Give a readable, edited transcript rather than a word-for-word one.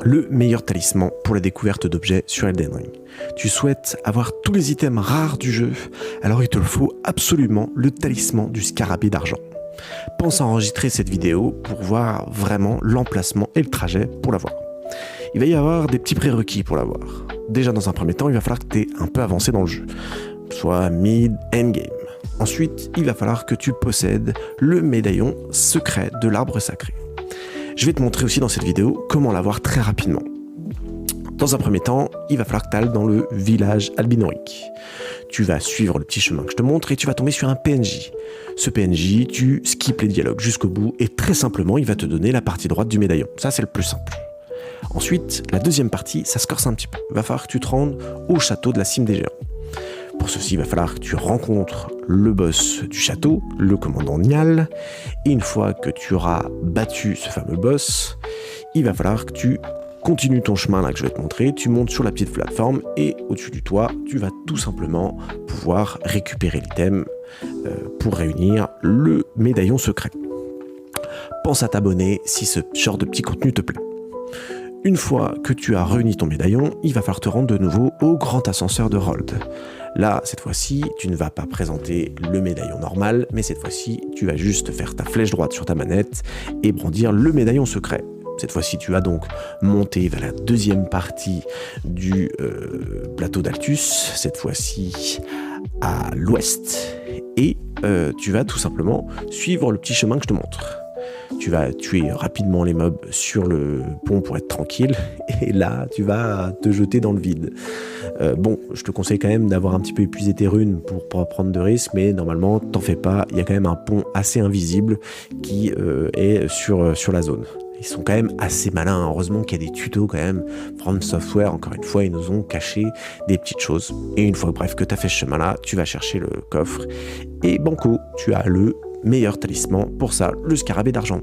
le meilleur talisman pour la découverte d'objets sur Elden Ring. Tu souhaites avoir tous les items rares du jeu, alors il te faut absolument le talisman du scarabée d'argent. Pense à enregistrer cette vidéo pour voir vraiment l'emplacement et le trajet pour l'avoir. Il va y avoir des petits prérequis pour l'avoir. Déjà dans un premier temps, il va falloir que tu aies un peu avancé dans le jeu, soit mid, endgame. Ensuite, il va falloir que tu possèdes le médaillon secret de l'arbre sacré. Je vais te montrer aussi dans cette vidéo comment l'avoir très rapidement. Dans un premier temps, il va falloir que tu ailles dans le village albinorique. Tu vas suivre le petit chemin que je te montre et tu vas tomber sur un PNJ. Ce PNJ, tu skippes les dialogues jusqu'au bout et très simplement, il va te donner la partie droite du médaillon. Ça, c'est le plus simple. Ensuite, la deuxième partie, ça se corse un petit peu. Il va falloir que tu te rendes au château de la Cime des Géants. Pour ceci, il va falloir que tu rencontres le boss du château, le commandant Niall. Et une fois que tu auras battu ce fameux boss, il va falloir que tu continues ton chemin là que je vais te montrer. Tu montes sur la petite plateforme et au-dessus du toit, tu vas tout simplement pouvoir récupérer l'item pour réunir le médaillon secret. Pense à t'abonner si ce genre de petit contenu te plaît. Une fois que tu as réuni ton médaillon, il va falloir te rendre de nouveau au grand ascenseur de Rold. Là, cette fois-ci, tu ne vas pas présenter le médaillon normal, mais cette fois-ci, tu vas juste faire ta flèche droite sur ta manette et brandir le médaillon secret. Cette fois-ci, tu vas donc monter vers la deuxième partie du plateau d'Altus, cette fois-ci à l'ouest, et tu vas tout simplement suivre le petit chemin que je te montre. Tu vas tuer rapidement les mobs sur le pont pour être tranquille, et là, tu vas te jeter dans le vide. Bon, je te conseille quand même d'avoir un petit peu épuisé tes runes pour pas prendre de risques, mais normalement, t'en fais pas, il y a quand même un pont assez invisible qui est sur la zone. Ils sont quand même assez malins, heureusement qu'il y a des tutos quand même. From Software, encore une fois, ils nous ont caché des petites choses. Et une fois, bref, que tu as fait ce chemin-là, tu vas chercher le coffre. Et banco, tu as le meilleur talisman pour ça, le scarabée d'argent.